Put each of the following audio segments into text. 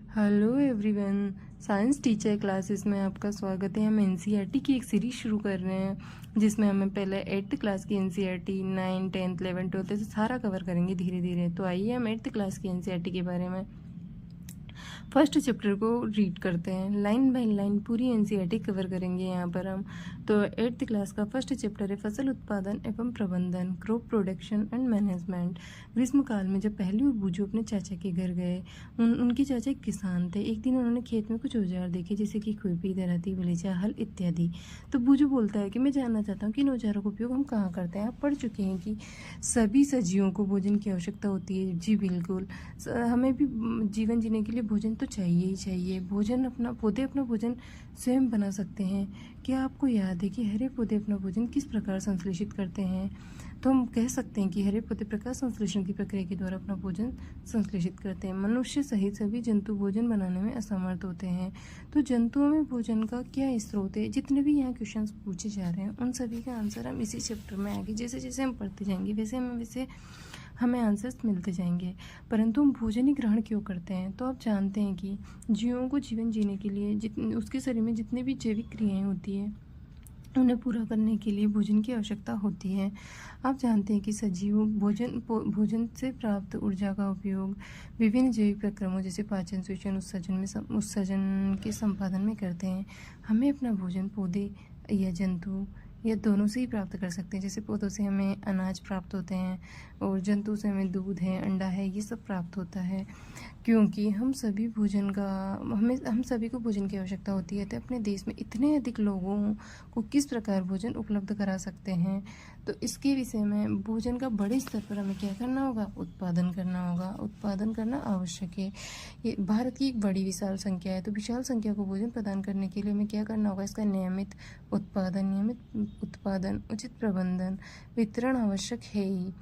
Hello everyone. Science teacher classes में आपका स्वागत है। हम एनसीईआरटी की एक सीरीज शुरू कर रहे हैं जिसमें हमें पहले 8th क्लास की एनसीईआरटी 9, 10th, 11th, 12th से सारा कवर करेंगे धीरे धीरे। तो आइए हम 8th क्लास की एनसीईआरटी के बारे में फर्स्ट चैप्टर को रीड करते हैं। लाइन बाय लाइन पूरी एनसीईआरटी कवर करेंगे यहाँ पर हम। तो 8th क्लास का फर्स्ट चैप्टर है फसल उत्पादन एवं प्रबंधन, क्रॉप प्रोडक्शन एंड मैनेजमेंट। ग्रीष्म काल में जब पहली और बूझू अपने चाचा के घर गए, उनके चाचा एक किसान थे। एक दिन उन्होंने खेत में कुछ औजार देखे जैसे कि खुरपी, दराती, बलीचा, हल इत्यादि। तो बूझू बोलता है कि मैं जानना चाहता हूँ कि इन औजारों का उपयोग हम कहाँ करते हैं। आप पढ़ चुके हैं कि सभी सजीवों को भोजन की आवश्यकता होती है। जी बिल्कुल, हमें भी जीवन जीने के लिए भोजन तो चाहिए ही चाहिए। पौधे अपना भोजन स्वयं बना सकते हैं। क्या आपको याद है कि हरे पौधे अपना भोजन किस प्रकार संश्लेषित करते हैं? तो हम कह सकते हैं कि हरे पौधे प्रकाश संश्लेषण की प्रक्रिया के द्वारा अपना भोजन संश्लेषित करते हैं। मनुष्य सहित सभी जंतु भोजन बनाने में असमर्थ होते हैं। तो जंतुओं में भोजन का क्या स्रोत है? जितने भी यहाँ क्वेश्चंस पूछे जा रहे हैं उन सभी का आंसर हम इसी चैप्टर में आगे जैसे जैसे हम पढ़ते जाएंगे वैसे हमें आंसर्स मिलते जाएंगे। परंतु हम भोजन ही ग्रहण क्यों करते हैं? तो आप जानते हैं कि जीवों को जीवन जीने के लिए उसके शरीर में जितनी भी जैविक क्रियाएं होती है उन्हें पूरा करने के लिए भोजन की आवश्यकता होती है। आप जानते हैं कि सजीव भोजन से प्राप्त ऊर्जा का उपयोग विभिन्न जैविक प्रक्रमों जैसे पाचन, श्वसन, उत्सर्जन के संपादन में करते हैं। हमें अपना भोजन पौधे या जंतु या दोनों से ही प्राप्त कर सकते हैं। जैसे पौधों से हमें अनाज प्राप्त होते हैं और जंतु से हमें दूध है, अंडा है, ये सब प्राप्त होता है। क्योंकि हम सभी को भोजन की आवश्यकता होती है। तो अपने देश में इतने अधिक लोगों को किस प्रकार भोजन उपलब्ध करा सकते हैं? तो इसके विषय में भोजन का बड़े स्तर पर हमें क्या करना होगा? उत्पादन करना होगा। उत्पादन करना आवश्यक है। ये भारत की एक बड़ी विशाल संख्या है। तो विशाल संख्या को भोजन प्रदान करने के लिए हमें क्या करना होगा? इसका नियमित उत्पादन, उचित प्रबंधन, वितरण आवश्यक है ही।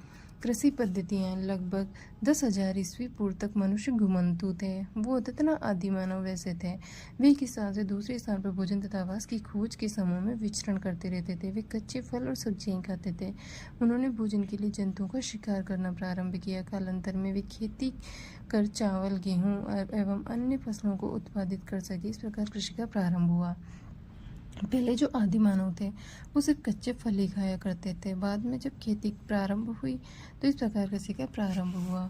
कृषि पद्धतियाँ लगभग 10,000 ईस्वी पूर्व तक मनुष्य घुमंतु थे। वो अद्यतन आदि मानव वैसे थे। वे एक स्थान से दूसरे स्थान पर भोजन तथा आवास की खोज के समूह में विचरण करते रहते थे। वे कच्चे फल और सब्जियां खाते थे। उन्होंने भोजन के लिए जंतुओं का शिकार करना प्रारंभ किया। कालांतर में वे खेती कर चावल, गेहूँ एवं अन्य फसलों को उत्पादित कर सके। इस प्रकार कृषि का प्रारंभ हुआ। पहले जो आदि मानव थे वो सिर्फ कच्चे फल ही खाया करते थे। बाद में जब खेती प्रारंभ हुई तो इस प्रकार कृषि का प्रारंभ हुआ।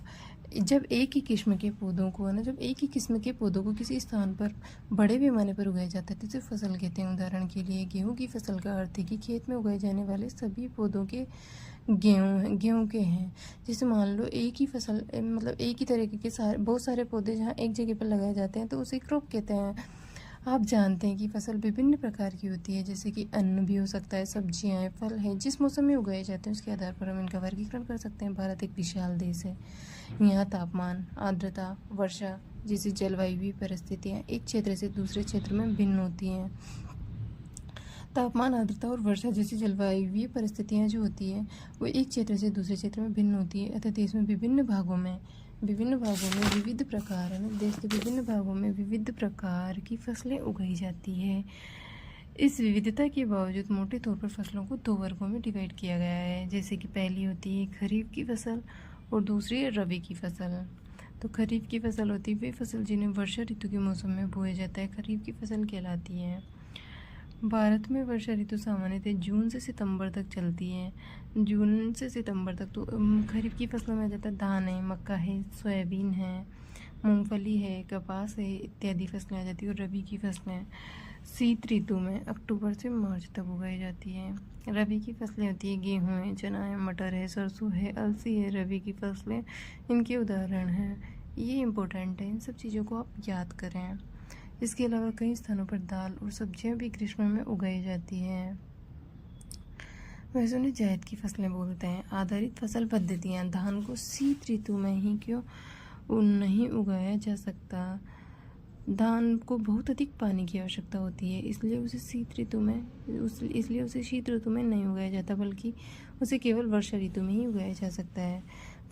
जब एक ही किस्म के पौधों को किसी स्थान पर बड़े पैमाने पर उगाए जाते थे तो फसल कहते हैं। उदाहरण के लिए गेहूं की फसल का अर्थ है कि खेत में उगाए जाने वाले सभी पौधों के गेहूं के हैं। जैसे मान लो एक ही फसल मतलब एक ही तरीके के बहुत सारे पौधे जहाँ एक जगह पर लगाए जाते हैं तो उसे क्रॉप कहते हैं। आप जानते हैं कि फसल विभिन्न प्रकार की होती है, जैसे कि अन्न भी हो सकता है, सब्जियां हैं, फल हैं। जिस मौसम में उगाए जाते हैं उसके आधार पर हम इनका वर्गीकरण कर सकते हैं। भारत एक विशाल देश है। यहाँ तापमान, आर्द्रता, वर्षा जैसी जलवायु परिस्थितियाँ एक क्षेत्र से दूसरे क्षेत्र में भिन्न होती हैं। तापमान, आर्द्रता और वर्षा जैसी जलवायु परिस्थितियाँ जो होती हैं वो एक क्षेत्र से दूसरे क्षेत्र में भिन्न होती है। अतः देश में विभिन्न भागों में विविध प्रकार है। देश के विभिन्न भागों में विविध प्रकार की फसलें उगाई जाती है। इस विविधता के बावजूद मोटे तौर पर फसलों को दो वर्गों में डिवाइड किया गया है। जैसे कि पहली होती है खरीफ की फसल और दूसरी है रबी की फसल। तो खरीफ की फसल होती है वे फसल जिन्हें वर्षा ऋतु के मौसम में बोया जाता है, खरीफ की फसल कहलाती है। भारत में वर्षा ऋतु सामान्यतः जून से सितंबर तक चलती है। जून से सितंबर तक तो खरीफ की फसलों में आ जाता है धान है, मक्का है, सोयाबीन है, मूंगफली है, कपास है इत्यादि फसलें आ जाती है। और रबी की फसलें शीत ऋतु में अक्टूबर से मार्च तक उगाई जाती है। रबी की फसलें होती है गेहूँ है, चना है, मटर है, सरसों है, अलसी है। रबी की फसलें इनके उदाहरण हैं। ये इम्पोर्टेंट है, इन सब चीज़ों को आप याद करें। इसके अलावा कई स्थानों पर दाल और सब्जियां भी ग्रीष्म में उगाई जाती हैं। वैसे उन्हें जायद की फसलें बोलते हैं। आधारित फसल पद्धतियाँ धान को शीत ऋतु में ही क्यों नहीं उगाया जा सकता? धान को बहुत अधिक पानी की आवश्यकता होती है, इसलिए उसे शीत ऋतु में नहीं उगाया जाता, बल्कि उसे केवल वर्षा ऋतु में ही उगाया जा सकता है।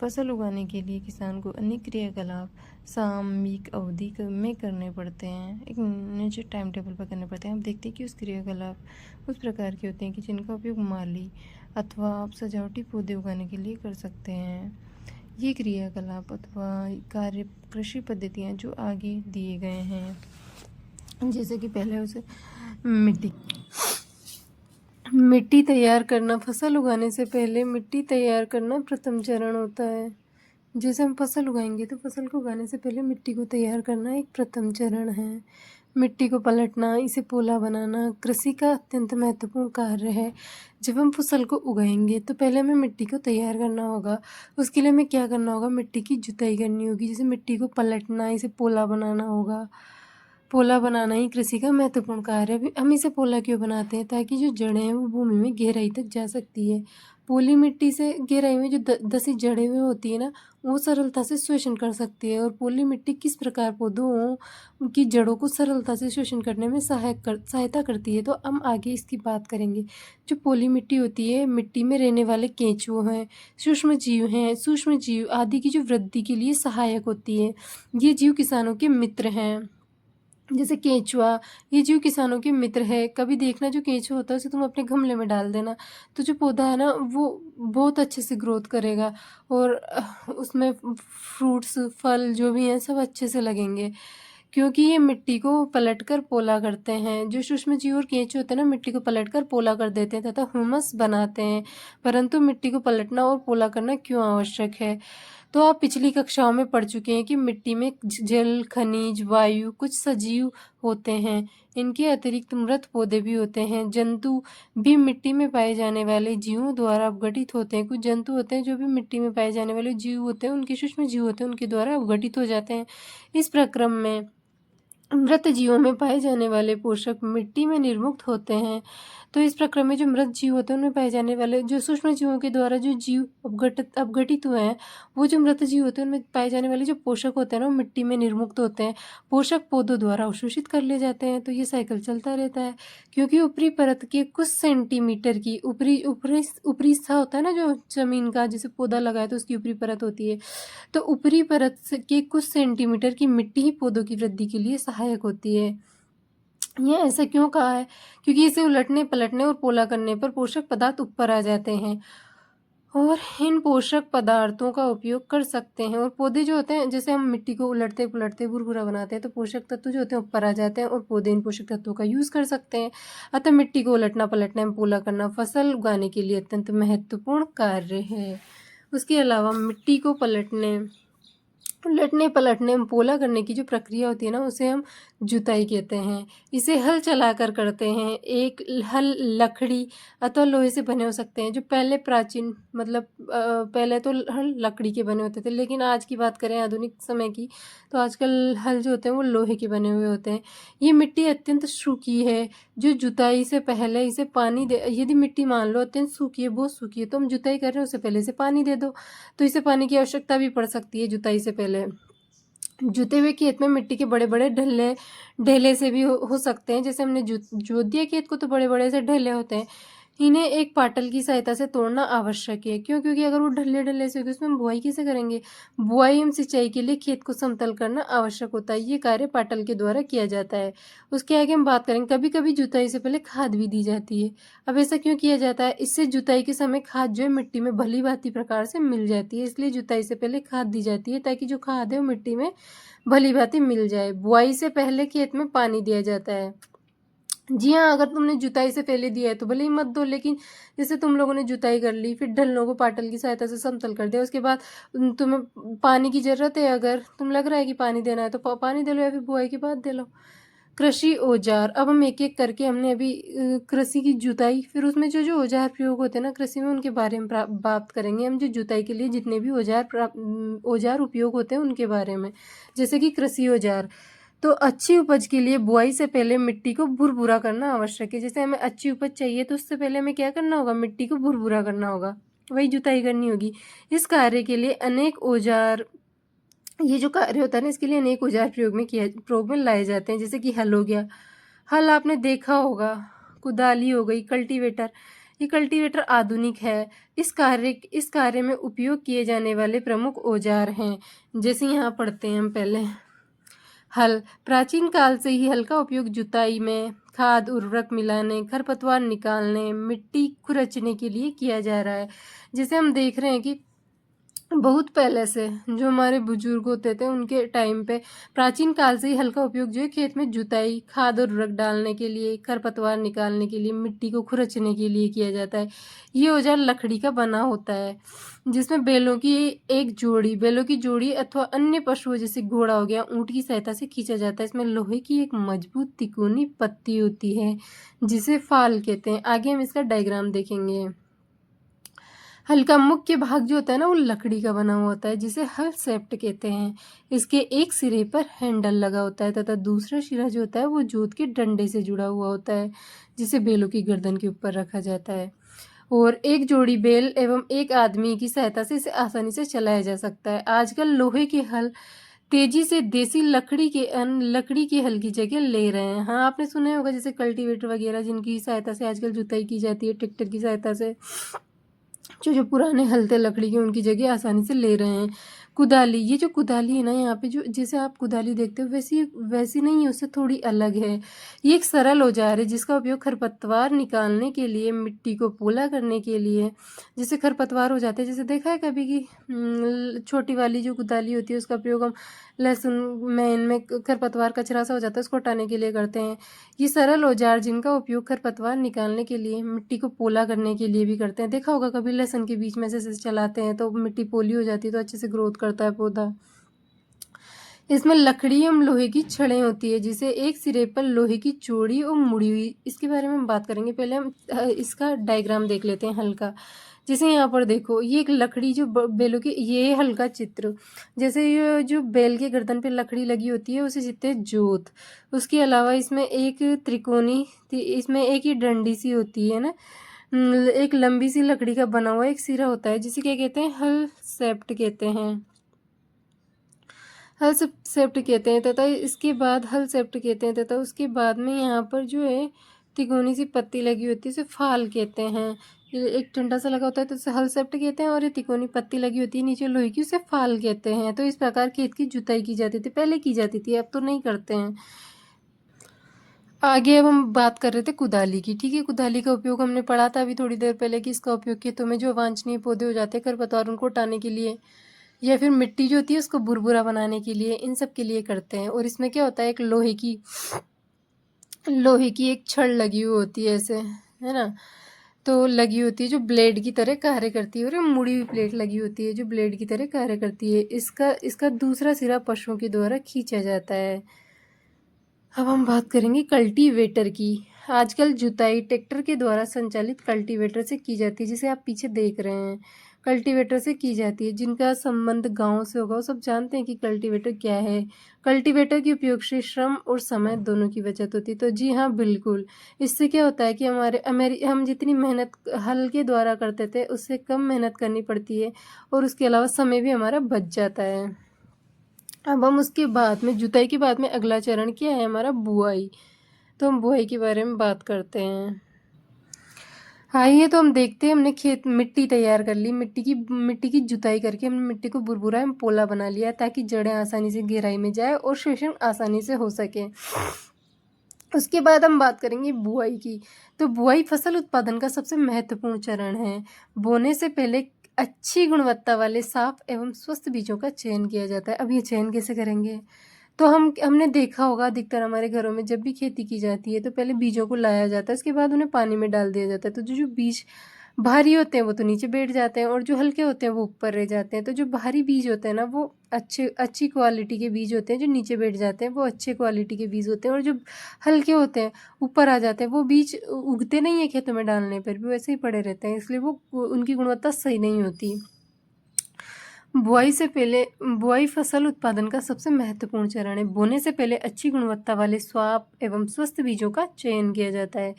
फसल उगाने के लिए किसान को अनेक क्रियाकलाप सामयिक अवधि में करने पड़ते हैं, एक निश्चित टाइम टेबल पर करने पड़ते हैं। हम देखते हैं कि उस क्रियाकलाप उस प्रकार के होते हैं कि जिनका उपयोग माली अथवा आप सजावटी पौधे उगाने के लिए कर सकते हैं। ये क्रियाकलाप अथवा कार्य कृषि पद्धतियाँ जो आगे दिए गए हैं, जैसे कि पहले उसे मिट्टी तैयार करना। फसल उगाने से पहले मिट्टी तैयार करना प्रथम चरण होता है। जैसे हम फसल उगाएंगे तो फसल को उगाने से पहले मिट्टी को तैयार करना एक प्रथम चरण है। मिट्टी को पलटना, इसे पोला बनाना कृषि का अत्यंत महत्वपूर्ण कार्य है। जब हम फसल को उगाएंगे तो पहले हमें मिट्टी को तैयार करना होगा। उसके लिए हमें क्या करना होगा, मिट्टी की जुताई करनी होगी। जैसे मिट्टी को पलटना, इसे पोला बनाना होगा। पोला बनाना ही कृषि का महत्वपूर्ण कार्य है। हम इसे पोला क्यों बनाते हैं, ताकि जो जड़ें हैं वो भूमि में गहराई तक जा सकती है। पोली मिट्टी से गहराई में जो दसी जड़ें हुई होती है ना, वो सरलता से शोषण कर सकती है। और पोली मिट्टी किस प्रकार पौधों की जड़ों को सरलता से शोषण करने में सहायता करती है। तो हम आगे इसकी बात करेंगे। जो पोली मिट्टी होती है, मिट्टी में रहने वाले केंचुए हैं, सूक्ष्म जीव आदि की जो वृद्धि के लिए सहायक होती है। ये जीव किसानों के मित्र हैं। जैसे केंचुआ, ये जीव किसानों के मित्र है। कभी देखना, जो केंचुआ होता है उसे तुम अपने गमले में डाल देना, तो जो पौधा है ना वो बहुत अच्छे से ग्रोथ करेगा और उसमें फ्रूट्स, फल जो भी हैं सब अच्छे से लगेंगे, क्योंकि ये मिट्टी को पलटकर पोला करते हैं। जो सूक्ष्म जीव और केंचुए होते हैं ना, मिट्टी को पलटकर पोला कर देते हैं तथा ह्यूमस बनाते हैं। परंतु मिट्टी को पलटना और पोला करना क्यों आवश्यक है? तो आप पिछली कक्षाओं में पढ़ चुके हैं कि मिट्टी में जल, खनिज, वायु, कुछ सजीव होते हैं। इनके अतिरिक्त मृत पौधे भी होते हैं। जंतु भी मिट्टी में पाए जाने वाले जीवों द्वारा अपघटित होते हैं। कुछ जंतु होते हैं जो भी मिट्टी में पाए जाने वाले जीव होते हैं, उनके सूक्ष्म जीव होते हैं, उनके द्वारा अपघटित हो जाते हैं। इस प्रक्रम में मृत जीवों में पाए जाने वाले पोषक मिट्टी में निर्मुक्त होते हैं। तो इस प्रक्रम में जो मृत जीव होते हैं उनमें पाए जाने वाले जो सूक्ष्म जीवों के द्वारा जो जीव अपघटित हुए हैं, वो जो मृत जीव होते हैं उनमें पाए जाने वाले जो पोषक होते हैं ना, वो मिट्टी में निर्मुक्त होते हैं। पोषक पौधों द्वारा अवशोषित कर ले जाते हैं। तो ये साइकिल चलता रहता है, क्योंकि ऊपरी परत के कुछ सेंटीमीटर की ऊपरी ऊपरी ऊपरी हिस्सा होता है ना, जो जमीन का, जैसे पौधा लगाए तो उसकी ऊपरी परत होती है, तो ऊपरी परत के कुछ सेंटीमीटर की मिट्टी ही पौधों की वृद्धि के लिए सहायक होती है। ये ऐसा क्यों कहा है? क्योंकि इसे उलटने, पलटने और पोला करने पर पोषक पदार्थ ऊपर आ जाते हैं और इन पोषक पदार्थों का उपयोग कर सकते हैं। और पौधे जो होते हैं, जैसे हम मिट्टी को उलटते पुलटते भुरभुरा बनाते हैं, तो पोषक तत्व जो होते हैं ऊपर आ जाते हैं और पौधे इन पोषक तत्वों का यूज़ कर सकते हैं। अतः मिट्टी को उलटना, पलटना एवं पोला करना फसल उगाने के लिए अत्यंत महत्वपूर्ण कार्य है। उसके अलावा मिट्टी को उलटने पलटने एवं पोला करने की जो प्रक्रिया होती है ना, उसे हम जुताई कहते हैं। इसे हल चलाकर करते हैं। एक हल लकड़ी अथवा लोहे से बने हो सकते हैं। जो पहले प्राचीन, मतलब पहले तो हल लकड़ी के बने होते थे, लेकिन आज की बात करें आधुनिक समय की, तो आजकल हल जो होते हैं वो लोहे के बने हुए होते हैं। ये मिट्टी अत्यंत सूखी है। जो जुताई से पहले इसे पानी दे, यदि मिट्टी मान लो अत्यंत सूखी है, बहुत सूखी है, तो हम जुताई कर रहे हैं, उससे पहले इसे पानी दे दो, तो इसे पानी की आवश्यकता भी पड़ सकती है जुताई से पहले। जुते हुए खेत में मिट्टी के बड़े बड़े ढेले से भी हो सकते हैं। जैसे हमने जोत दिया खेत को, तो बड़े बड़े से ढेले होते हैं। इन्हें एक पाटल की सहायता से तोड़ना आवश्यक है। क्यों? क्योंकि अगर वो ढले से होगी, उसमें हम बुआई कैसे करेंगे? बुआई एवं सिंचाई के लिए खेत को समतल करना आवश्यक होता है। ये कार्य पाटल के द्वारा किया जाता है। उसके आगे हम बात करेंगे, कभी कभी जुताई से पहले खाद भी दी जाती है। अब ऐसा क्यों किया जाता है? इससे जुताई के समय खाद जो है मिट्टी में भली भांति प्रकार से मिल जाती है, इसलिए जुताई से पहले खाद दी जाती है, ताकि जो खाद है वो मिट्टी में भली भांति मिल जाए। बुआई से पहले खेत में पानी दिया जाता है। जी हाँ, अगर तुमने जुताई से पहले दिया है तो भले ही मत दो, लेकिन जैसे तुम लोगों ने जुताई कर ली, फिर ढल्लों को पाटल की सहायता से समतल कर दिया, उसके बाद तुम्हें पानी की ज़रूरत है, अगर तुम लग रहा है कि पानी देना है तो पानी दे लो, या फिर बुआई के बाद दे लो। कृषि औजार, अब हम एक एक करके, हमने अभी कृषि की जुताई, फिर उसमें जो जो औजार प्रयोग होते हैं ना कृषि में, उनके बारे में बात करेंगे हम। जो जुताई के लिए जितने भी औजार उपयोग होते हैं उनके बारे में। जैसे कि कृषि औजार, तो अच्छी उपज के लिए बुआई से पहले मिट्टी को भुरभुरा करना आवश्यक है। जैसे हमें अच्छी उपज चाहिए तो उससे पहले हमें क्या करना होगा? मिट्टी को भुरभुरा करना होगा, वही जुताई करनी होगी। इस कार्य के लिए अनेक औजार, ये जो कार्य होता है ना, इसके लिए अनेक औजार प्रयोग में लाए जाते हैं। जैसे कि हल हो गया, हल आपने देखा होगा। कुदाली हो गई, कल्टीवेटर, ये कल्टीवेटर आधुनिक है। इस कार्य में उपयोग किए जाने वाले प्रमुख औजार हैं। जैसे यहाँ पढ़ते हैं हम पहले, हल। प्राचीन काल से ही हल का उपयोग जुताई में, खाद उर्वरक मिलाने, खरपतवार निकालने, मिट्टी खुरचने के लिए किया जा रहा है। जैसे हम देख रहे हैं कि बहुत पहले से जो हमारे बुजुर्ग होते थे उनके टाइम पे प्राचीन काल से ही हल का उपयोग जो है खेत में जुताई, खाद और उर्वरक डालने के लिए, खरपतवार निकालने के लिए, मिट्टी को खुरचने के लिए किया जाता है। ये औजार लकड़ी का बना होता है जिसमें बैलों की जोड़ी अथवा अन्य पशुओं जैसे घोड़ा हो गया, ऊँट की सहायता से खींचा जाता है। इसमें लोहे की एक मजबूत तिकोनी पत्ती होती है जिसे फाल कहते हैं। आगे हम इसका डायग्राम देखेंगे। हल का मुख्य भाग जो होता है ना वो लकड़ी का बना हुआ होता है जिसे हल सेप्ट कहते हैं। इसके एक सिरे पर हैंडल लगा होता है तथा दूसरा सिरा जो होता है वो जोत के डंडे से जुड़ा हुआ होता है जिसे बैलों की गर्दन के ऊपर रखा जाता है। और एक जोड़ी बैल एवं एक आदमी की सहायता से इसे आसानी से चलाया जा सकता है। आजकल लोहे के हल तेजी से देसी लकड़ी के हल की जगह ले रहे हैं। हाँ, आपने सुना होगा जैसे कल्टीवेटर वगैरह जिनकी सहायता से आजकल जुताई की जाती है ट्रैक्टर की सहायता से। जो पुराने हल थे लकड़ी के उनकी जगह आसानी से ले रहे हैं। कुदाली, ये जो कुदाली है ना यहाँ पे जो जैसे आप कुदाली देखते हो वैसी वैसी नहीं है, उससे थोड़ी अलग है। ये एक सरल औजार है जिसका उपयोग खरपतवार निकालने के लिए, मिट्टी को पोला करने के लिए। जैसे खरपतवार हो जाते हैं, जैसे देखा है कभी कि छोटी वाली जो कुदाली होती है उसका प्रयोग हम लहसुन में इनमें खरपतवार कचरा सा हो जाता है उसको हटाने के लिए करते हैं। ये सरल औजार जिनका उपयोग खरपतवार निकालने के लिए, मिट्टी को पोला करने के लिए भी करते हैं। देखा होगा कभी लहसुन के बीच में से चलाते हैं तो मिट्टी पोली हो जाती है तो अच्छे से ग्रोथ करता है पौधा। इसमें लकड़ी एवं लोहे की छड़ें होती है जिसे एक सिरे पर लोहे की चौड़ी और मुड़ी हुई, इसके बारे में हम बात करेंगे। पहले हम इसका डायग्राम देख लेते हैं हल का। जैसे यहाँ पर देखो ये एक लकड़ी जो बैलों की, ये हल का चित्र। जैसे ये जो बैल के गर्दन पे लकड़ी लगी होती है उसे जितने जोत। उसके अलावा इसमें एक त्रिकोणी, इसमें एक ही डंडी सी होती है ना, एक लंबी सी लकड़ी का बना हुआ एक सिरा होता है जिसे क्या कहते हैं, हल सेप्ट कहते हैं। हल सेप्ट कहते हैं तथा इसके बाद हल सेप्ट कहते हैं तथा उसके बाद में यहाँ पर जो है तिकोनी सी पत्ती लगी होती है उसे फाल कहते हैं। ये एक डंडा सा लगा होता है तो उसे हल सेप्ट कहते हैं और ये तिकोनी पत्ती लगी होती है नीचे लोहे की उसे फाल कहते हैं। तो इस प्रकार खेत की जुताई की जाती थी, पहले की जाती थी, अब तो नहीं करते हैं। आगे अब हम बात कर रहे थे कुदाली की। ठीक है, कुदाली का उपयोग हमने पढ़ा था अभी थोड़ी देर पहले कि इसका उपयोग खेतों में जो अवांछनीय पौधे हो जाते हैं खरपतवार उनको हटाने के लिए या फिर मिट्टी जो होती है उसको बुरबुरा बनाने के लिए, इन सब के लिए करते हैं। और इसमें क्या होता है, एक लोहे की एक छड़ लगी हुई होती है ऐसे, है ना, तो लगी होती है जो ब्लेड की तरह कार्य करती है। और मुड़ी हुई प्लेट लगी होती है जो ब्लेड की तरह कार्य करती है। इसका दूसरा सिरा पशुओं के द्वारा खींचा जाता है। अब हम बात करेंगे कल्टीवेटर की। आजकल जुताई ट्रैक्टर के द्वारा संचालित कल्टीवेटर से की जाती है, जिसे आप पीछे देख रहे हैं, कल्टीवेटर से की जाती है। जिनका संबंध गांव से होगा वो सब जानते हैं कि कल्टीवेटर क्या है। कल्टीवेटर के उपयोग से श्रम और समय दोनों की बचत होती है। तो जी हाँ, बिल्कुल, इससे क्या होता है कि हम जितनी मेहनत हल के द्वारा करते थे उससे कम मेहनत करनी पड़ती है और उसके अलावा समय भी हमारा बच जाता है। अब हम उसके बाद में जुताई के बाद में अगला चरण क्या है हमारा, बुआई। तो हम बुआई के बारे में बात करते हैं। आइए तो हम देखते हैं, हमने खेत मिट्टी तैयार कर ली, मिट्टी की जुताई करके हमने मिट्टी को बुरबुरा एवं पोला बना लिया ताकि जड़ें आसानी से गहराई में जाए और शोषण आसानी से हो सके। उसके बाद हम बात करेंगे बुआई की। तो बुआई फसल उत्पादन का सबसे महत्वपूर्ण चरण है। बोने से पहले अच्छी गुणवत्ता वाले साफ एवं स्वस्थ बीजों का चयन किया जाता है। अब ये चयन कैसे करेंगे, तो हमने देखा होगा अधिकतर हमारे घरों में जब भी खेती की जाती है तो पहले बीजों को लाया जाता है, उसके बाद उन्हें पानी में डाल दिया जाता है। तो जो बीज भारी होते हैं वो तो नीचे बैठ जाते हैं और जो हल्के होते हैं वो ऊपर रह जाते हैं। तो जो भारी बीज होते हैं ना वो अच्छी क्वालिटी के बीज होते हैं, जो नीचे बैठ जाते हैं वो अच्छे क्वालिटी के बीज होते हैं। और जो हल्के होते हैं ऊपर आ जाते हैं वो बीज उगते नहीं है खेतों में डालने पर भी, वैसे ही पड़े रहते हैं, इसलिए वो उनकी गुणवत्ता सही नहीं होती। बुआई फसल उत्पादन का सबसे महत्वपूर्ण चरण है। बोने से पहले अच्छी गुणवत्ता वाले स्वाप एवं स्वस्थ बीजों का चयन किया जाता है।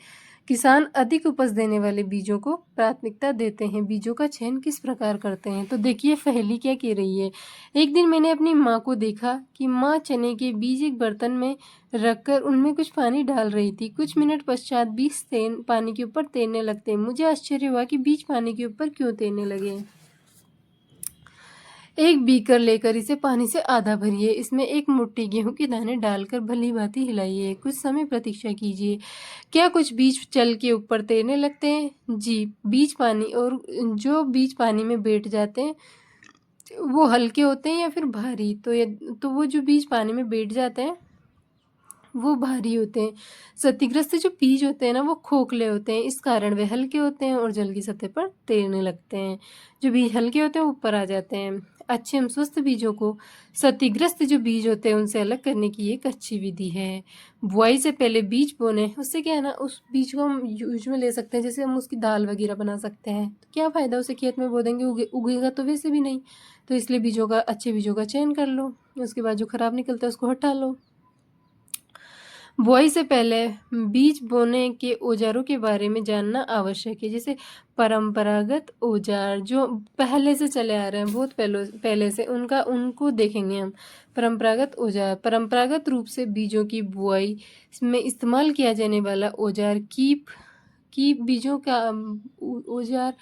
किसान अधिक उपज देने वाले बीजों को प्राथमिकता देते हैं। बीजों का चयन किस प्रकार करते हैं, तो देखिए पहेली क्या कह रही है। एक दिन मैंने अपनी माँ को देखा कि माँ चने के बीज एक बर्तन में रखकर उनमें कुछ पानी डाल रही थी। कुछ मिनट पश्चात बीज पानी के ऊपर तैरने लगते। मुझे आश्चर्य हुआ कि बीज पानी के ऊपर क्यों तैरने लगे। एक बीकर लेकर इसे पानी से आधा भरिए, इसमें एक मुट्ठी गेहूं के दाने डालकर भली भांति हिलाइए, कुछ समय प्रतीक्षा कीजिए। क्या कुछ बीज चल के ऊपर तैरने लगते हैं? जी, बीज पानी में बैठ जाते हैं वो हल्के होते हैं या फिर भारी, तो वो जो बीज पानी में बैठ जाते हैं वो भारी होते हैं। क्षतिग्रस्त जो बीज होते हैं ना वो खोखले होते हैं, इस कारण वे हल्के होते हैं और जल की सतह पर तैरने लगते हैं। जो बीज हल्के होते हैं वो ऊपर आ जाते हैं। अच्छे एवं स्वस्थ बीजों को क्षतिग्रस्त जो बीज होते हैं उनसे अलग करने की एक अच्छी विधि है। बुआई से पहले बीज बोने, उससे क्या है ना, उस बीज को हम यूज में ले सकते हैं, जैसे हम उसकी दाल वगैरह बना सकते हैं। तो क्या फ़ायदा, उसे खेत में बो देंगे, उगेगा तो वैसे भी नहीं। तो इसलिए अच्छे बीजों का चयन कर लो, उसके बाद जो खराब निकलता है उसको हटा लो। बुआई से पहले बीज बोने के औजारों के बारे में जानना आवश्यक है। जैसे परंपरागत औजार जो पहले से चले आ रहे हैं, बहुत पहले से, उनको देखेंगे हम। परंपरागत औजार, परंपरागत रूप से बीजों की बुआई में इस्तेमाल किया जाने वाला औजार कीप बीजों का औजार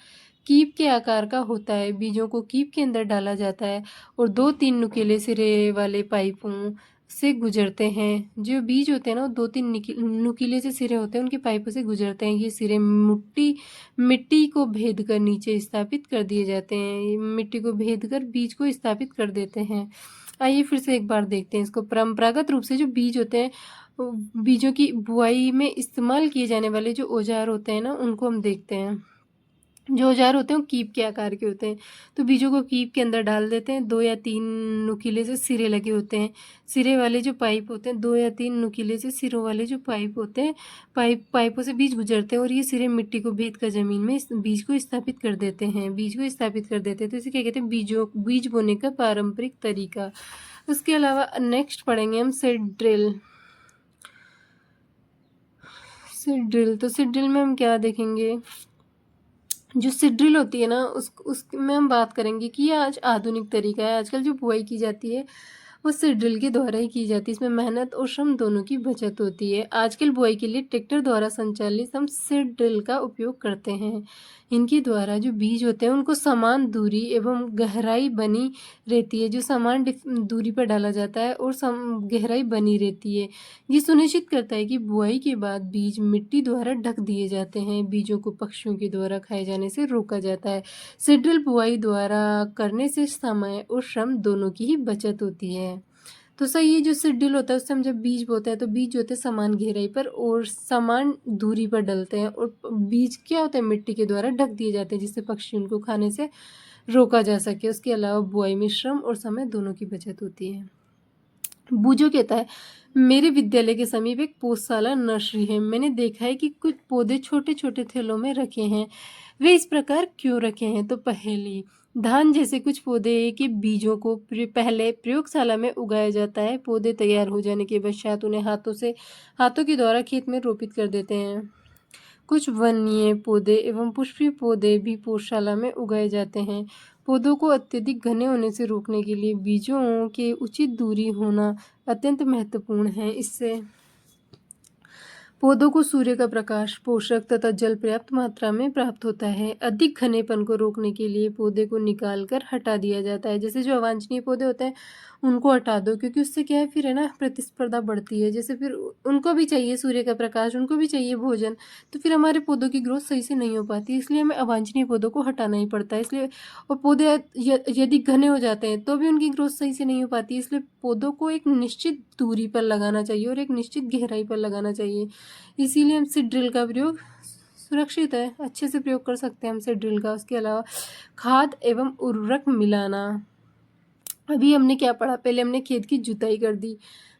कीप के आकार का होता है। बीजों को कीप के अंदर डाला जाता है और 2-3 नुकीले सिरे वाले पाइपों से गुजरते हैं। जो बीज होते हैं ना, वो 2-3 नुकीले से सिरे होते हैं, उनके पाइपों से गुजरते हैं। ये सिरे मिट्टी को भेद कर नीचे स्थापित कर दिए जाते हैं। मिट्टी को भेद कर बीज को स्थापित कर देते हैं। आइए फिर से एक बार देखते हैं इसको। परंपरागत रूप से जो बीज होते हैं, बीजों की बुआई में इस्तेमाल किए जाने वाले जो औजार होते हैं ना, उनको हम देखते हैं। जो औजार होते हैं वो कीप के आकार के होते हैं। तो बीजों को कीप के अंदर डाल देते हैं। 2 या 3 नुकीले से सिरे लगे होते हैं। सिरे वाले जो पाइप होते हैं, 2 या 3 नुकीले से सिरों वाले जो पाइप होते हैं, पाइपों से बीज गुजरते हैं और ये सिरे मिट्टी को भेद कर जमीन में इस बीज को स्थापित कर देते हैं। तो इसे क्या कहते हैं, बीज बोने का पारंपरिक तरीका। उसके अलावा नेक्स्ट पढ़ेंगे हम सीड ड्रिल। तो सीड ड्रिल में हम क्या देखेंगे, जो सीड ड्रिल होती है ना, उसमें हम बात करेंगे कि ये आज आधुनिक तरीका है। आजकल जो बुआई की जाती है वो सीड ड्रिल के द्वारा ही की जाती है। इसमें मेहनत और श्रम दोनों की बचत होती है। आजकल बुआई के लिए ट्रैक्टर द्वारा संचालित हम सीड ड्रिल का उपयोग करते हैं। इनके द्वारा जो बीज होते हैं उनको समान दूरी एवं गहराई बनी रहती है। जो समान दूरी पर डाला जाता है और गहराई बनी रहती है। ये सुनिश्चित करता है कि बुआई के बाद बीज मिट्टी द्वारा ढक दिए जाते हैं। बीजों को पक्षियों के द्वारा खाए जाने से रोका जाता है। सीड ड्रिल बुआई द्वारा करने से समय और श्रम दोनों की ही बचत होती है। तो सही, ये जो सीड ड्रिल होता है उससे हम जब बीज बोते हैं तो बीज जो होते हैं समान गहराई पर और समान दूरी पर डलते हैं और बीज क्या होता है, मिट्टी के द्वारा ढक दिए जाते हैं, जिससे पक्षी उनको खाने से रोका जा सके। उसके अलावा बुआई में श्रम और समय दोनों की बचत होती है। बूझो कहता है, मेरे विद्यालय के समीप एक पौधशाला नर्सरी है। मैंने देखा है कि कुछ पौधे छोटे छोटे थैलों में रखे हैं। वे इस प्रकार क्यों रखे हैं? तो पहेली, धान जैसे कुछ पौधे के बीजों को पहले प्रयोगशाला में उगाया जाता है। पौधे तैयार हो जाने के पश्चात उन्हें हाथों के द्वारा खेत में रोपित कर देते हैं। कुछ वन्य पौधे एवं पुष्पीय पौधे भी पौधशाला में उगाए जाते हैं। पौधों को अत्यधिक घने होने से रोकने के लिए बीजों के उचित दूरी होना अत्यंत महत्वपूर्ण है। इससे पौधों को सूर्य का प्रकाश, पोषक तथा जल पर्याप्त मात्रा में प्राप्त होता है। अधिक घनेपन को रोकने के लिए पौधे को निकालकर हटा दिया जाता है। जैसे जो अवांछनीय पौधे होते हैं उनको हटा दो, क्योंकि उससे क्या है, फिर है ना, प्रतिस्पर्धा बढ़ती है। जैसे फिर उनको भी चाहिए सूर्य का प्रकाश, उनको भी चाहिए भोजन, तो फिर हमारे पौधों की ग्रोथ सही से नहीं हो पाती। इसलिए हमें अवांछनीय पौधों को हटाना ही पड़ता है। इसलिए और पौधे यदि घने हो जाते हैं तो भी उनकी ग्रोथ सही से नहीं हो पाती। इसलिए पौधों को एक निश्चित दूरी पर लगाना चाहिए और एक निश्चित गहराई पर लगाना चाहिए। इसीलिए हम सीड ड्रिल का प्रयोग सुरक्षित है, अच्छे से प्रयोग कर सकते हैं हम सीड ड्रिल का। उसके अलावा खाद एवं उर्वरक मिलाना। अभी हमने क्या पढ़ा, पहले हमने खेत की जुताई कर दी,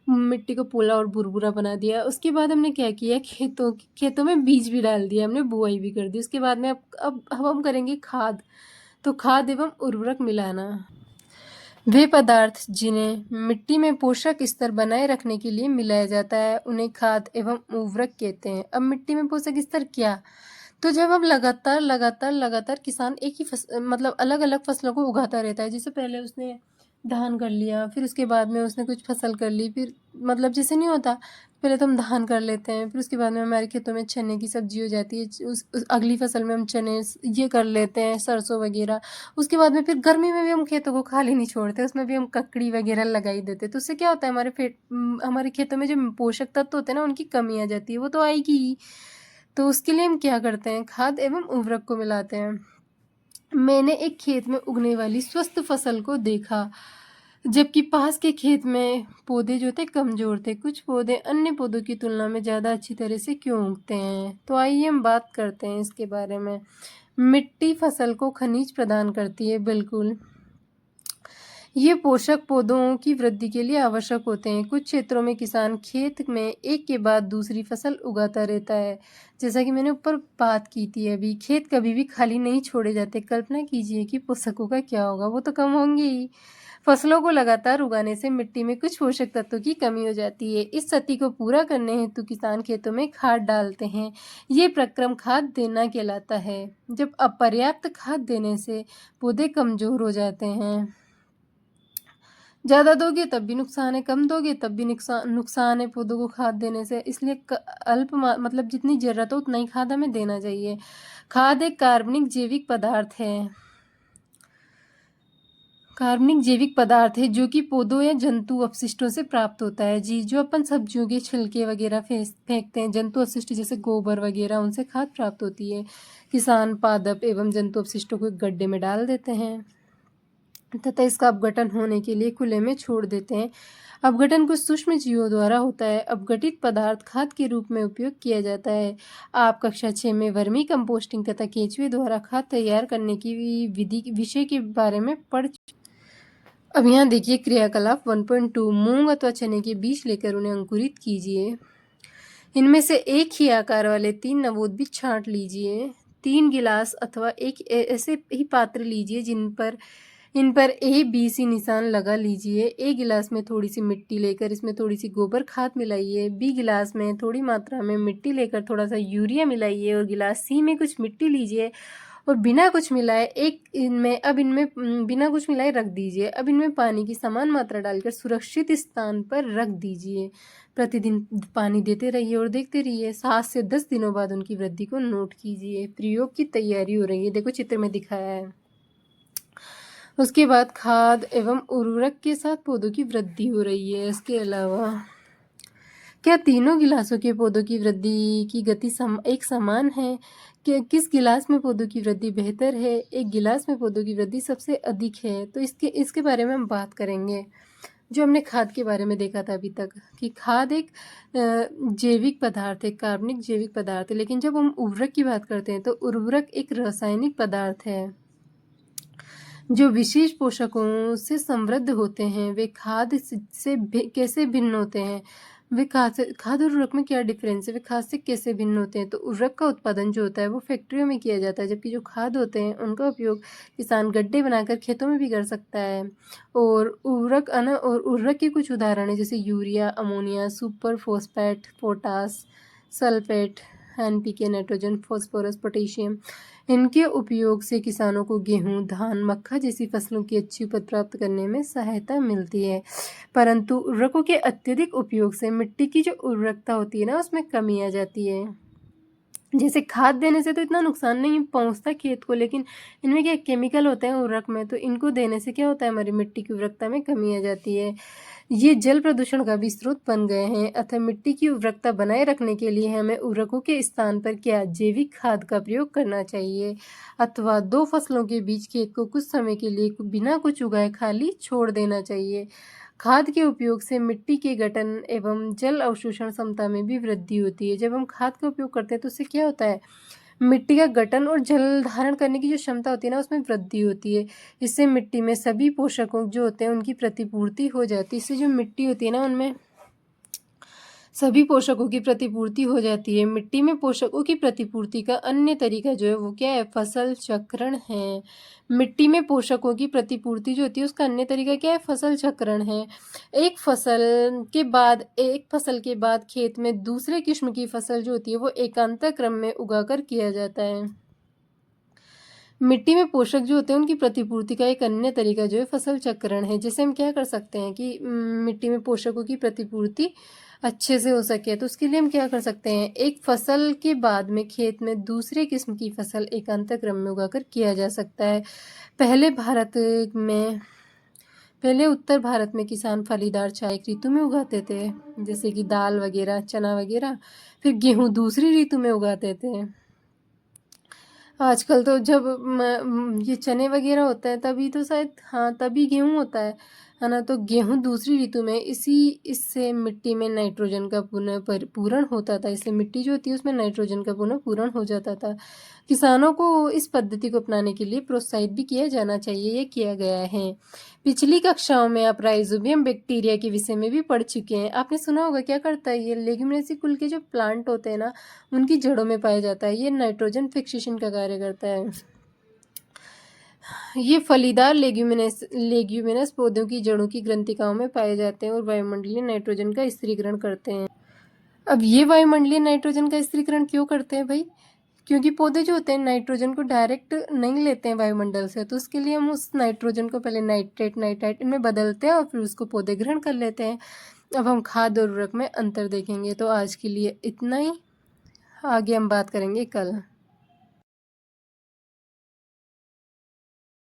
मिट्टी को पोला और भुरभुरा बना दिया। उसके बाद हमने क्या किया, खेतों में बीज भी डाल दिया, हमने बुआई भी कर दी। उसके बाद में अब हम करेंगे खाद। तो खाद एवं उर्वरक मिलाना, वे पदार्थ जिन्हें मिट्टी में पोषक स्तर बनाए रखने के लिए मिलाया जाता है उन्हें खाद एवं उर्वरक कहते हैं। अब मिट्टी में पोषक स्तर क्या, तो जब हम लगातार किसान एक ही मतलब अलग अलग फसलों को उगाता रहता है। जैसे पहले उसने धान कर लिया, फिर उसके बाद में उसने कुछ फसल कर ली, फिर मतलब जैसे नहीं होता, पहले तो हम धान कर लेते हैं, फिर उसके बाद में हमारे खेतों में चने की सब्जी हो जाती है, उस अगली फसल में हम चने ये कर लेते हैं, सरसों वगैरह। उसके बाद में फिर गर्मी में भी हम खेतों को खाली नहीं छोड़ते, उसमें भी हम ककड़ी वगैरह लगा ही देते। तो उससे क्या होता है, हमारे खेतों में जो पोषक तत्व होते हैं ना, उनकी कमी आ जाती है, वो तो आएगी ही। तो उसके लिए हम क्या करते हैं, खाद एवं उर्वरक को मिलाते हैं। मैंने एक खेत में उगने वाली स्वस्थ फसल को देखा, जबकि पास के खेत में पौधे जो थे कमजोर थे। कुछ पौधे अन्य पौधों की तुलना में ज़्यादा अच्छी तरह से क्यों उगते हैं? तो आइए हम बात करते हैं इसके बारे में। मिट्टी फसल को खनिज प्रदान करती है, बिल्कुल। ये पोषक पौधों की वृद्धि के लिए आवश्यक होते हैं। कुछ क्षेत्रों में किसान खेत में एक के बाद दूसरी फसल उगाता रहता है। जैसा कि मैंने ऊपर बात की थी अभी, खेत कभी भी खाली नहीं छोड़े जाते। कल्पना कीजिए कि पोषकों का क्या होगा, वो तो कम होंगे ही। फसलों को लगातार उगाने से मिट्टी में कुछ पोषक तत्वों की कमी हो जाती है। इस क्षति को पूरा करने हेतु किसान खेतों में खाद डालते हैं। ये प्रक्रम खाद देना कहलाता है। जब अपर्याप्त खाद देने से पौधे कमजोर हो जाते हैं। ज़्यादा दोगे तब भी नुकसान है, कम दोगे तब भी नुकसान है पौधों को खाद देने से। इसलिए मतलब जितनी ज़रूरत हो उतना ही खाद हमें देना चाहिए। खाद एक कार्बनिक जैविक पदार्थ है जो कि पौधों या जंतु अपशिष्टों से प्राप्त होता है। जी, जो अपन सब्जियों के छिलके वगैरह फेंकते हैं, जंतु अपशिष्ट जैसे गोबर वगैरह, उनसे खाद प्राप्त होती है। किसान पादप एवं जंतु अपशिष्टों को एक गड्ढे में डाल देते हैं तथा इसका अपघटन होने के लिए खुले में छोड़ देते हैं। अपघटन कुछ सूक्ष्म जीवों द्वारा होता है। अपघटित पदार्थ खाद के रूप में उपयोग किया जाता है। आप कक्षा 6 में वर्मी कंपोस्टिंग तथा केंचुए द्वारा खाद तैयार करने की विधि विषय के बारे में पढ़। अब यहाँ देखिए क्रियाकलाप 1.2। मूंग अथवा चने के बीज लेकर उन्हें अंकुरित कीजिए। इनमें से एक ही आकार वाले 3 नवोद बीज छांट लीजिए। 3 गिलास अथवा एक ऐसे ही पात्र लीजिए इन पर ABC निशान लगा लीजिए। A गिलास में थोड़ी सी मिट्टी लेकर इसमें थोड़ी सी गोबर खाद मिलाइए। B गिलास में थोड़ी मात्रा में मिट्टी लेकर थोड़ा सा यूरिया मिलाइए और गिलास C में कुछ मिट्टी लीजिए और बिना कुछ मिलाए बिना कुछ मिलाए रख दीजिए। अब इनमें पानी की समान मात्रा डालकर सुरक्षित स्थान पर रख दीजिए। प्रतिदिन पानी देते रहिए और देखते रहिए। 7 से 10 दिनों बाद उनकी वृद्धि को नोट कीजिए। प्रयोग की तैयारी हो रही है, देखो चित्र में दिखाया है। उसके बाद खाद एवं उर्वरक के साथ पौधों की वृद्धि हो रही है। इसके अलावा क्या तीनों गिलासों के पौधों की वृद्धि की गति एक समान है? किस गिलास में पौधों की वृद्धि बेहतर है? एक गिलास में पौधों की वृद्धि सबसे अधिक है। तो इसके बारे में हम बात करेंगे। जो हमने खाद के बारे में देखा था अभी तक कि खाद एक जैविक पदार्थ है, कार्बनिक जैविक पदार्थ है। लेकिन जब हम उर्वरक की बात करते हैं तो उर्वरक एक रासायनिक पदार्थ है जो विशेष पोषकों से समृद्ध होते हैं। वे खाद से कैसे भिन्न होते हैं? वे खाद और उर्वरक में क्या डिफरेंस है? वे खाद से कैसे भिन्न होते हैं? तो उर्वरक का उत्पादन जो होता है वो फैक्ट्रियों में किया जाता है, जबकि जो खाद होते हैं उनका उपयोग किसान गड्ढे बनाकर खेतों में भी कर सकता है। और उर्वरक के कुछ उदाहरण है जैसे urea, ammonia, super phosphate, potash, sulphate, NPK, nitrogen, phosphorus, potassium. इनके उपयोग से किसानों को गेहूं, धान, मक्का जैसी फसलों की अच्छी उपज प्राप्त करने में सहायता मिलती है। परंतु उर्वरकों के अत्यधिक उपयोग से मिट्टी की जो उर्वरकता होती है ना, उसमें कमी आ जाती है। जैसे खाद देने से तो इतना नुकसान नहीं पहुंचता खेत को, लेकिन इनमें क्या केमिकल होते हैं उर्वरक में, तो इनको देने से क्या होता है, हमारी मिट्टी की उर्वरकता में कमी आ जाती है। ये जल प्रदूषण का भी स्रोत बन गए हैं। अतः मिट्टी की उर्वरकता बनाए रखने के लिए हमें उर्वरकों के स्थान पर क्या जैविक खाद का प्रयोग करना चाहिए, अथवा 2 फसलों के बीच खेत को कुछ समय के लिए बिना कुछ उगाए खाली छोड़ देना चाहिए। खाद के उपयोग से मिट्टी के गठन एवं जल अवशोषण क्षमता में भी वृद्धि होती है। जब हम खाद का उपयोग करते हैं तो उससे क्या होता है, मिट्टी का गठन और जल धारण करने की जो क्षमता होती है ना, उसमें वृद्धि होती है। इससे मिट्टी में सभी पोषकों जो होते हैं उनकी प्रतिपूर्ति हो जाती है। इससे जो मिट्टी होती है ना, उनमें सभी पोषकों की प्रतिपूर्ति हो जाती है। मिट्टी में पोषकों की प्रतिपूर्ति का अन्य तरीका जो है वो क्या है, फसल चक्रण है। मिट्टी में पोषकों की प्रतिपूर्ति जो होती है उसका अन्य तरीका क्या है, फसल चक्रण है। एक फसल के बाद खेत में दूसरे किस्म की फसल जो होती है वो एकांतर क्रम में उगाकर किया जाता है। मिट्टी में पोषक जो होते हैं उनकी प्रतिपूर्ति का एक अन्य तरीका जो है फसल चक्रण है। जैसे हम क्या कर सकते हैं कि मिट्टी में पोषकों की प्रतिपूर्ति अच्छे से हो सके, तो उसके लिए हम क्या कर सकते हैं, एक फसल के बाद में खेत में दूसरे किस्म की फसल एकांतर क्रम में उगाकर किया जा सकता है। पहले उत्तर भारत में किसान फलीदार चाय एक ऋतु में उगाते थे, जैसे कि दाल वगैरह, चना वगैरह। फिर गेहूं दूसरी ऋतु में उगाते थे। आजकल तो जब ये चने वगैरह होता है तभी तो शायद, हाँ तभी गेहूँ होता है ना। तो गेहूँ दूसरी ऋतु में इससे मिट्टी में नाइट्रोजन का पुनः पूरण होता था। इससे मिट्टी जो होती है उसमें नाइट्रोजन का पुनः पूरण हो जाता था। किसानों को इस पद्धति को अपनाने के लिए प्रोत्साहित भी किया जाना चाहिए, ये किया गया है। पिछली कक्षाओं में आप राइजोबियम बैक्टीरिया के विषय में भी पढ़ चुके हैं। आपने सुना होगा, क्या करता है ये, लेग्यूमिनेसी कुल के जो प्लांट होते हैं ना उनकी जड़ों में पाया जाता है। ये नाइट्रोजन फिक्सेशन का कार्य करता है। ये फलीदार लेग्यूमिनस पौधों की जड़ों की ग्रंथिकाओं में पाए जाते हैं और वायुमंडलीय नाइट्रोजन का स्थिरीकरण करते हैं। अब ये वायुमंडलीय नाइट्रोजन का स्थिरीकरण क्यों करते हैं भाई? क्योंकि पौधे जो होते हैं नाइट्रोजन को डायरेक्ट नहीं लेते हैं वायुमंडल से, तो उसके लिए हम उस नाइट्रोजन को पहले नाइट्राइट इनमें बदलते हैं और फिर उसको पौधे ग्रहण कर लेते हैं। अब हम खाद और उर्वरक में अंतर देखेंगे। तो आज के लिए इतना ही, आगे हम बात करेंगे कल।